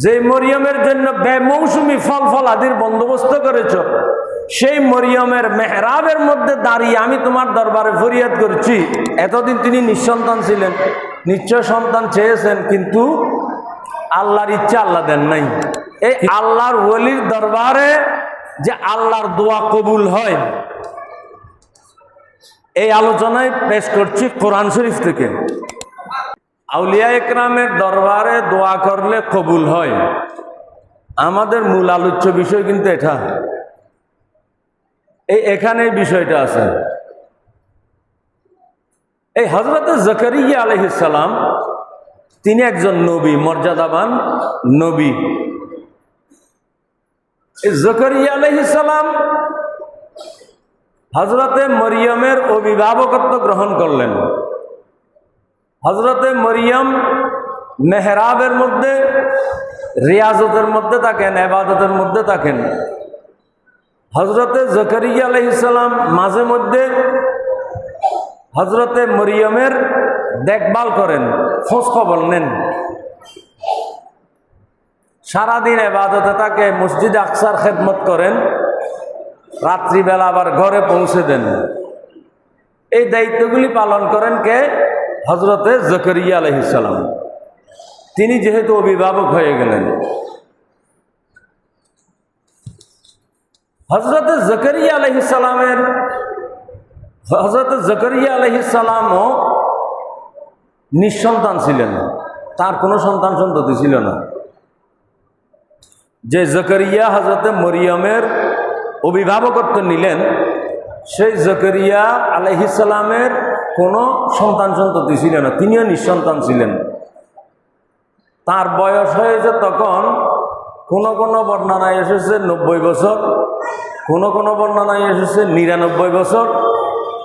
যে মরিয়মের জন্য বেমৌসুমি ফল ফলাদির বন্দোবস্ত করেছ, সেই মরিয়মের মেহরাবের মধ্যে দাঁড়িয়ে আমি তোমার দরবারে ফরিয়াদ করছি। এতদিন তিনি নিঃসন্তান ছিলেন, নিশ্চয় সন্তান চেয়েছেন, কিন্তু আল্লাহর ইচ্ছা আল্লাহ দেন নাই। এই আল্লাহর ওলির দরবারে যে আল্লাহর দোয়া কবুল হয়, এই আলোচনায় পেশ করছি কোরআন শরীফ থেকে। আউলিয়া একরামের দরবারে দোয়া করলে কবুল হয়, আমাদের মূল আলোচ্য বিষয় কিন্তু এটা। এখানে বিষয়টা আছে। এই হযরত জাকারিয়া আলাইহিস সালাম তিনি একজন নবী, মর্যাদাবান নবী। এই জাকারিয়া আলাইহিস সালাম হযরতে মরিয়মের অভিভাবকত্ব গ্রহণ করলেন। হযরতে মরিয়ম মেহরাবের মধ্যে, রিয়াজতের মধ্যে থাকেন, ইবাদতের মধ্যে থাকেন। হযরতে জাকারিয়া আলাইহিস সালাম মাঝে মধ্যে হযরতে মরিয়মের দেখভাল করেন, খোঁজ খবর নেন। সারাদিন ইবাদতে থাকে, মসজিদে আকসার খেদমত করেন, রাত্রিবেলা আবার ঘরে পৌঁছে দেন। এই দায়িত্বগুলি পালন করেন কে? হযরতে জাকারিয়া আলাইহিস সালাম। তিনি যেহেতু অভিভাবক হয়ে গেলেন, হযরতে জাকারিয়া আলাইহিস সালামও নিঃসন্তান ছিলেন, তার কোনো সন্তান সন্ততি ছিল না। যে জাকারিয়া হযরতে মরিয়মের অভিভাবকত্ব নিলেন, সেই জাকারিয়া আলাইহিস সালামের কোনো সন্তান সন্ততি ছিল না, তিনিও নিঃসন্তান ছিলেন। তার বয়স হয়েছে তখন কোনো কোনো বর্ণনায় এসেছে 90 বছর, কোনো কোনো বর্ণনায় এসেছে 99 বছর,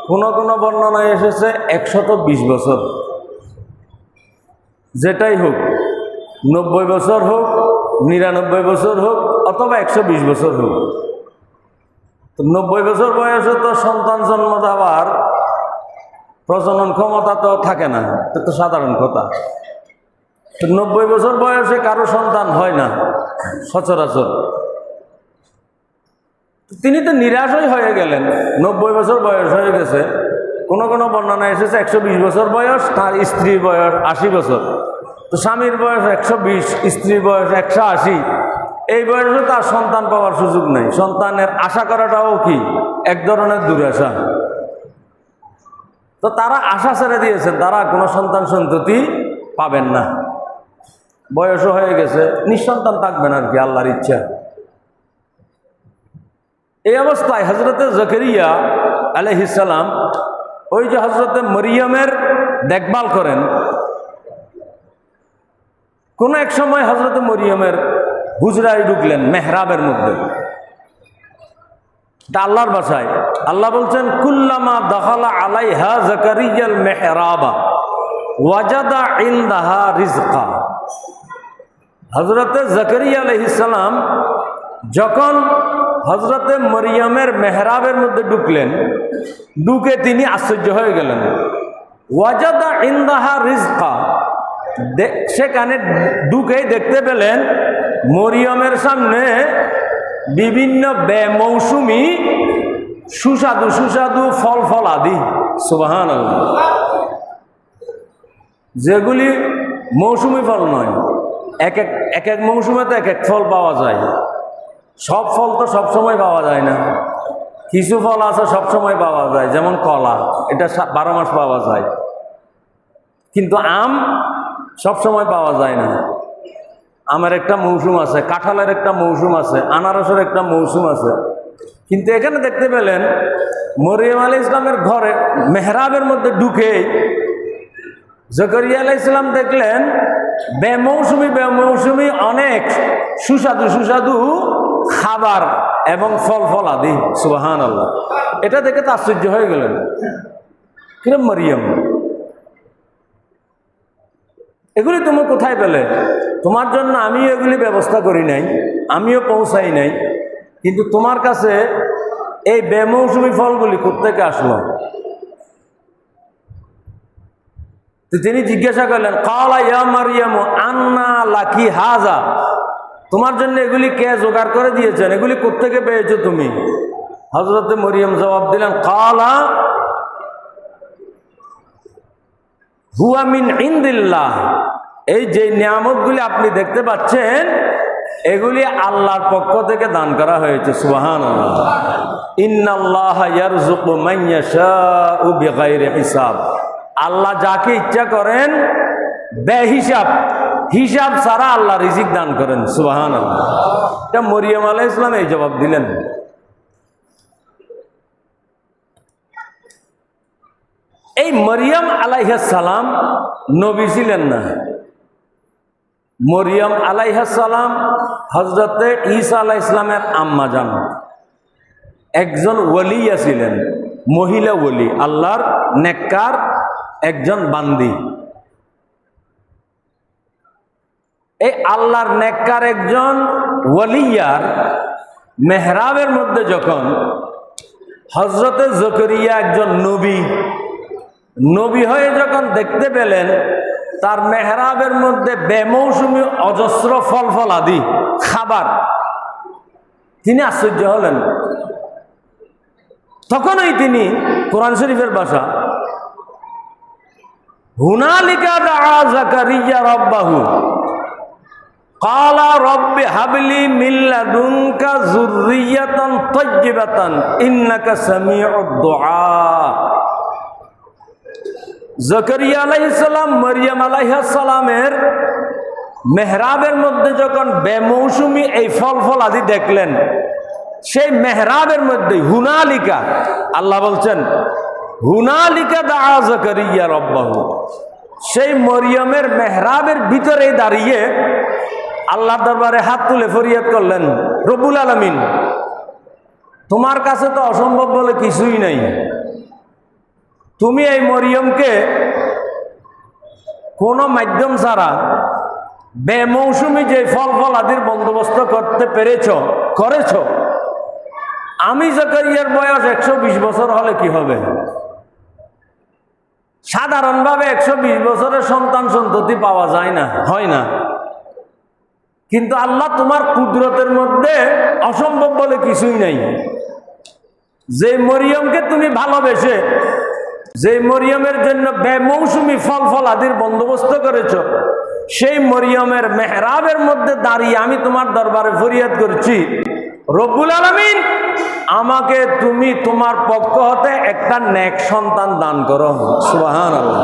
কোনো কোনো বর্ণনায় এসেছে 120 বছর। যেটাই হোক, 90 বছর হোক, 99 বছর হোক, অথবা 120 বছর হোক, তো 90 বছর বয়সে তো সন্তান জন্ম দেওয়ার প্রজনন ক্ষমতা তো থাকে না, এটা তো সাধারণ কথা। তো 90 বছর বয়সে কারো সন্তান হয় না সচরাচর। তিনি তো নিরাশই হয়ে গেলেন, 90 বছর বয়স হয়ে গেছে। কোনো কোনো বর্ণনা এসেছে 120 বছর বয়স, তার স্ত্রীর বয়স 80 বছর। তো স্বামীর বয়স 120, স্ত্রীর বয়স 180। এই বয়সে তার সন্তান পাওয়ার সুযোগ নেই। সন্তানের আশা করাটাও কি এক ধরনের দুরাশা। তো তারা আশা ছেড়ে দিয়েছেন, তারা কোনো সন্তান সন্ততি পাবেন না, বয়সও হয়ে গেছে, নিঃসন্তান থাকবেন আর কি, আল্লাহর ইচ্ছা। এই অবস্থায় হযরতে জাকারিয়া আলাইহিস সালাম ওই যে হযরতে মরিয়মের দেখভাল করেন। কোন এক সময় হযরতে মরিয়মের হুজরায় ঢুকলেন, মেহরাবের মধ্যে। এটা আল্লাহর ভাষায়। আল্লাহ বলছেন, কুল্লামা দাখালা আলাইহা জাকারিয়াল মেহরাবা ওয়াজাদা ইনদাহা রিজকা। হযরতে জাকারিয়া আলাইহিস সালাম যখন হযরতে মরিয়মের মেহরাবের মধ্যে ঢুকলেন, ঢুকে তিনি আশ্চর্য হয়ে গেলেন। ওয়াজাদা ইনদাহা রিজকা, সেখানে ঢুকেই দেখতে পেলেন মরিয়মের সামনে বিভিন্ন বেমৌসুমি সুস্বাদু সুস্বাদু ফল ফলাদি, সুবহানাল্লাহ, যেগুলি মৌসুমি ফল নয়। এক এক মৌসুমে তো এক এক ফল পাওয়া যায়। সব ফল তো সবসময় পাওয়া যায় না, কিছু ফল আছে সবসময় পাওয়া যায়, যেমন কলা, এটা 12 মাস পাওয়া যায়। কিন্তু আম সবসময় পাওয়া যায় না। আমের একটা মৌসুম আছে, কাঁঠালের একটা মৌসুম আছে, আনারসের একটা মৌসুম আছে। কিন্তু এখানে দেখতে পেলেন মরিয়ম আলাইহিস সালামের ঘরে মেহরাবের মধ্যে ঢুকে জাকারিয়া আলাইহিস সালাম দেখলেন বেমৌসুমি অনেক সুস্বাদু সুস্বাদু খাবার এবং ফল ফলাদি, সুবহানাল্লাহ। এটা দেখে তো আশ্চর্য হয়ে গেলেন, কিরম মরিয়ম, এগুলি তুমি কোথায় পেলে? তোমার জন্য আমিও এগুলি ব্যবস্থা করি নাই, আমিও পৌঁছাই নাই, কিন্তু তোমার কাছে এই বেমৌসুমি ফলগুলি কোত্থেকে আসলো? তো তিনি জিজ্ঞাসা করলেন, ক্বালা ইয়া মারইয়াম আন্না লাকি হাযা, তোমার জন্য এগুলি কে জোগাড় করে দিয়েছেন? এগুলি কোত্থেকে পেয়েছো তুমি? হযরতে মরিয়ম জবাব দিলেন, ক্বালা হুয়া মিন ইনদিল্লাহ। এই যে নিয়ামতগুলি আপনি দেখতে পাচ্ছেন, এগুলি আল্লাহর পক্ষ থেকে দান করা হয়েছে। সুবহানাল্লাহ। ইন্নাল্লাহা ইয়ারযুকু মান ইয়াশাউ বিগাইরি হিসাব। আল্লাহ যাকে ইচ্ছা করেন বেহিসাব, হিসাব ছাড়া আল্লাহ রিজিক দান করেন। সুবহানাল্লাহ। এটা মরিয়ম আলাইহিস সালাম এই জবাব দিলেন। এই মরিয়ম আলাইহিস সালাম নবী ছিলেন না। মরিয়ম আলাইহিস সালাম হযরতে ঈসা আলাইহিস সালামের আম্মা জান, একজন ওলিয়া ছিলেন, মহিলা ওলি, আল্লাহর নেককার একজন বান্দি। এই আল্লাহর নেককার একজন ওলিয়ার মেহরাবের মধ্যে যখন হযরতে জকরিয়া একজন নবী হয়ে যখন দেখতে পেলেন তার মেহরাবের মধ্যে বেমৌসুমী অজস্র ফল আদি খাবার, তিনি আশ্চর্য হলেন। তখনই তিনি কোরআন শরীফের ভাষা হুনালিকা দাআ যাকারিয়া রাব্বাহু ক্বালা রব্বি হাবলি মিন লাদুনকা যুররিয়াতান তাইয়্যিবাতান ইন্নাকা সামিউদ দুআ। জাকারিয়া আলাইহিস সালাম মরিয়ম আলাইহিস সালামের মেহরাবের মধ্যে যখন বেমৌসুমী এই ফল আদি দেখলেন, সেই মেহরাবের মধ্যে হুনালিকা, আল্লাহ বলছেন হুনালিকা দাআ যাকারিয়া রাব্বাহু, সেই মরিয়মের মেহরাবের ভিতরে দাঁড়িয়ে আল্লাহর দরবারে হাত তুলে ফরিয়াদ করলেন, রব্বুল আলামিন, তোমার কাছে তো অসম্ভব বলে কিছুই নাই। তুমি এই মরিয়মকে কোনো মাধ্যম ছাড়া বেমৌসুমী যে ফল আদির বন্দোবস্ত করতে করেছ। আমি জাকারিয়ার বয়স 120 বছর হলে কি হবে? সাধারণভাবে 120 বছরের সন্তান সন্ততি পাওয়া যায় না, হয় না। কিন্তু আল্লাহ তোমার কুদরতের মধ্যে অসম্ভব বলে কিছুই নাই। যে মরিয়মকে তুমি ভালোবেসে, যে মরিয়মের জন্য বেমৌসুমী ফল আদির বন্দোবস্ত করেছ, সেই মরিয়মের মেহরাবের মধ্যে দাঁড়িয়ে আমি তোমার দরবারে ফরিয়াদ করছি, রব্বুল আলামিন, আমাকে তুমি তোমার পক্ষ হতে একটা নেক সন্তান দান করো। সুবহানাল্লাহ।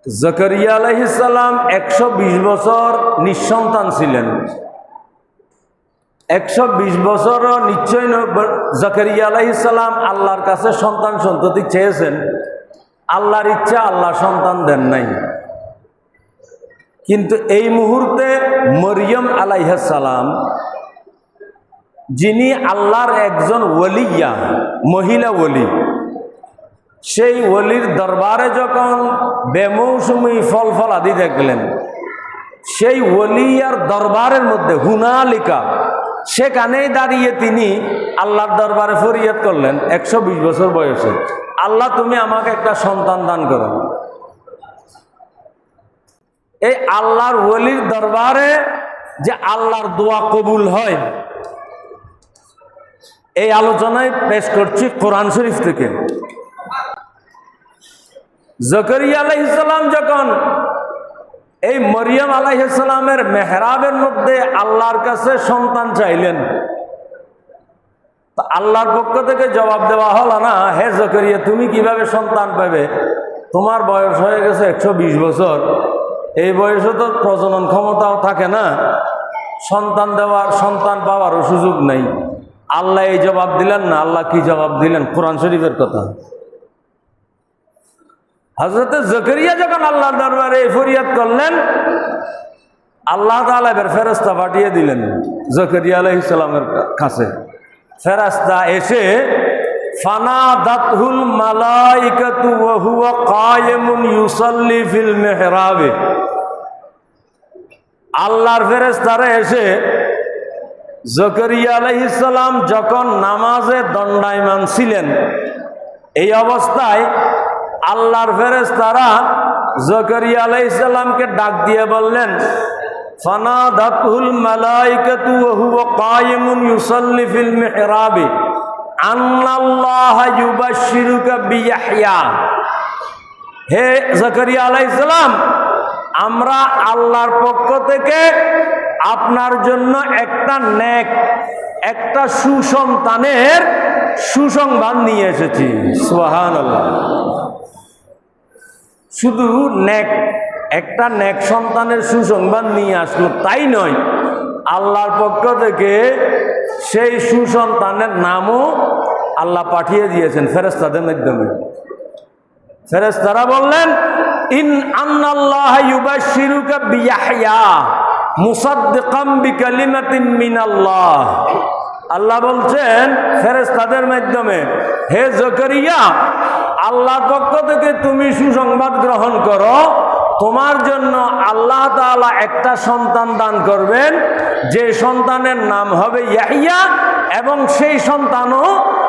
জাকারিয়া আলাইহিস সালাম 120 বছর নিঃসন্তান ছিলেন। 120 বছরও নিশ্চয় জাকারিয়া আলাইহিস সালাম আল্লাহর কাছে সন্তান সন্ততি চেয়েছেন। আল্লাহর ইচ্ছা, আল্লাহ সন্তান দেন নাই। কিন্তু এই মুহূর্তে মরিয়ম আলাইহিস সালাম, যিনি আল্লাহর একজন ওলিয়া, মহিলা ওলি, সেই ওলির দরবারে যখন বেমৌসুমী ফল আদি দেখলেন, সেই ওলিয়ার দরবারের মধ্যে হুনালিকা, সেখানেই দাঁড়িয়ে তিনি আল্লাহর দরবারে ফরিয়াদ করলেন 120 বছর বয়সে, আল্লাহ তুমি আমাকে একটা সন্তান দান করো। এই আল্লাহর ওলির দরবারে যে আল্লাহর দোয়া কবুল হয়, এই আলোচনায় পেশ করছি কোরআন শরীফ থেকে। জাকারিয়া আলাইহিস সালাম যখন এই মরিয়ম আলাইহিস সালামের মেহরাবের মধ্যে আল্লাহর কাছে সন্তান চাইলেন, আল্লাহর পক্ষ থেকে জবাব দেওয়া হলো না, হে জাকারিয়া, তুমি কিভাবে সন্তান পাবে? তোমার বয়স হয়ে গেছে 120 বছর, এই বয়সে তো প্রজনন ক্ষমতাও থাকে না, সন্তান পাওয়ারও সুযোগ নাই। আল্লাহ এই জবাব দিলেন না। আল্লাহ কি জবাব দিলেন? কোরআন শরীফের কথা। হযরতে জাকারিয়া যখন আল্লাহর দরবারে ফরিয়াদ করলেন, আল্লাহ তাআলা এর ফেরেশতা পাঠিয়ে দিলেন জাকারিয়া আলাইহিস সালামের কাছে। ফেরেশতা এসে ফানাদাতুল মালাইকাতু ওয়া হুয়া কায়িমুন ইউসাল্লি ফিল মিহরাবে, আল্লাহর ফেরেশতারা এসে জাকারিয়া আলাইহিস সালাম যখন নামাজে দণ্ডায়মান ছিলেন, এই অবস্থায় আল্লাহর ফেরেশতারা জাকারিয়া আলাইহিস সালামকে ডাক দিয়ে বললেন, ফানাদাতুল মালাইকাতু ওয়া হুয়া কায়িমুন ইউসাল্লি ফিল মিহরাবি আন্নাল্লাহা ইউবাশশিরুকা বিয়াহইয়া। হে জাকারিয়া আলাইহিস সালাম, আমরা আল্লাহর পক্ষ থেকে আপনার জন্য একটা সুসন্তানের সুসংবাদ নিয়ে এসেছি। সুবহানাল্লাহ। শুধু একটা নেক সন্তানের সুসংবাদ নিয়ে আসলো তাই নয়, আল্লাহর পক্ষ থেকে সেই সুসন্তানের নামও আল্লাহ পাঠিয়ে দিয়েছেন ফেরেশতাদের মাধ্যমে। ফেরেশতারা বললেন, ইন আন্নাল্লাহা ইউবাশশিরুকা বিয়াহইয়া মুসাদ্দিকাম বিকালিমাতিন মিনাল্লাহ। আল্লাহ বলছেন ফেরেশতাদের মাধ্যমে, হে জাকারিয়া, আল্লাহর পক্ষ থেকে তুমি সুসংবাদ গ্রহণ করো, তোমার জন্য আল্লাহ তাআলা একটা সন্তান দান করবেন, যে সন্তানের নাম হবে ইয়াহইয়া, এবং সেই সন্তানও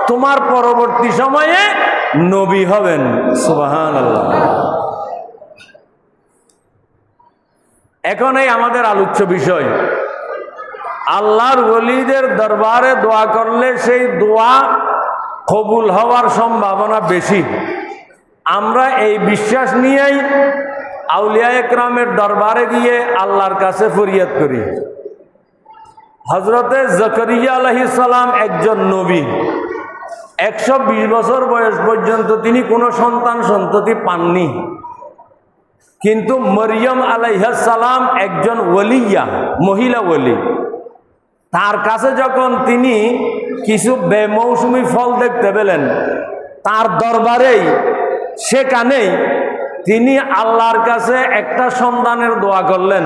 তোমার পরবর্তী সময়ে নবী হবেন। সুবহানাল্লাহ। এখন এই আমাদের আলোচ্য বিষয়, আল্লাহর ওলিদের দরবারে দোয়া করলে সেই দোয়া কবুল হওয়ার সম্ভাবনা বেশি। আমরা এই বিশ্বাস নিয়েই আউলিয়া একরামের দরবারে গিয়ে আল্লাহর কাছে ফরিয়াদ করি। হযরতে জাকারিয়া আলাইহিস সালাম একজন নবী। 120 বছর বয়স পর্যন্ত তিনি কোনো সন্ততি পাননি। কিন্তু মরিয়ম আলাইহিস সালাম একজন ওলিয়া, মহিলা ওলি। তার কাছে যখন তিনি কিছু বেমৌসুমি ফল দেখতে পেলেন, তার দরবারেই সেখানেই তিনি আল্লাহর কাছে একটা সন্তানের দোয়া করলেন।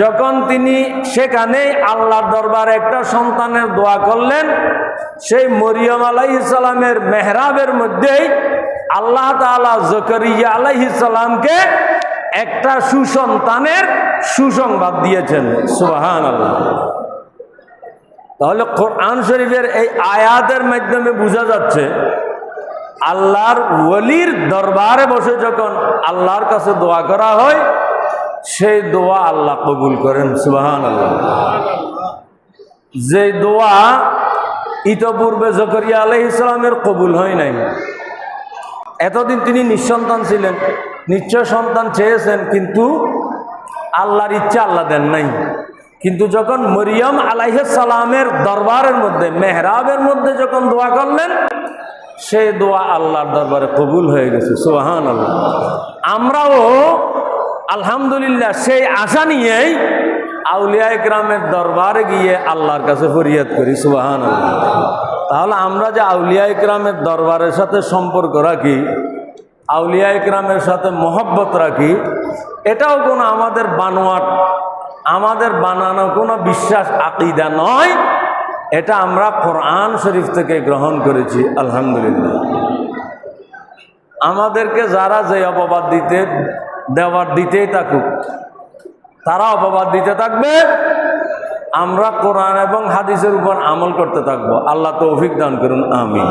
যখন তিনি সেখানেই আল্লাহর দরবারে একটা সন্তানের দোয়া করলেন, সেই মরিয়ম আলাইহিস সালামের মেহরাবের মধ্যেই আল্লাহ তাআলা জাকারিয়া আলাইহিস সালামকে একটা সুসন্তানের সুসংবাদ দিয়েছেন। সুবহানাল্লাহ। তাহলে কোরআন শরীফের এই আয়াতের মাধ্যমে বোঝা যাচ্ছে, আল্লাহর ওলির দরবারে বসে যখন আল্লাহর কাছে দোয়া করা হয়, সেই দোয়া আল্লাহ কবুল করেন। সুবহানাল্লাহ। যে দোয়া ইতপূর্বে জাকারিয়া আলাইহিস সালামের কবুল হয় নাই। এতদিন তিনি নিঃসন্তান ছিলেন, নিশ্চয় সন্তান চেয়েছেন, কিন্তু আল্লাহর ইচ্ছা আল্লাহ দেন নাই। কিন্তু যখন মরিয়ম আলাইহিস সালামের দরবারের মধ্যে, মেহরাবের মধ্যে যখন দোয়া করলেন, সেই দোয়া আল্লাহর দরবারে কবুল হয়ে গেছে। সুবহানাল্লাহ। আমরাও আলহামদুলিল্লাহ সেই আশা নিয়েই আউলিয়া ইকরামের দরবারে গিয়ে আল্লাহর কাছে ফরিয়াদ করি। সুবহানাল্লাহ। তাহলে আমরা যে আউলিয়া ইকরামের দরবারের সাথে সম্পর্ক রাখি, আউলিয়া ইকরামের সাথে মহব্বত রাখি, এটাও কোনো আমাদের বানোয়াট, আমাদের বানানো কোনো বিশ্বাস আকীদা নয়। এটা আমরা কোরআন শরীফ থেকে গ্রহণ করেছি। আলহামদুলিল্লাহ। আমাদেরকে যারা যে অপবাদ দিতেই থাকুক, তারা অপবাদ দিতে থাকবে, আমরা কোরআন এবং হাদিসের উপর আমল করতে থাকবো। আল্লাহ তৌফিক দান করুন। আমিন।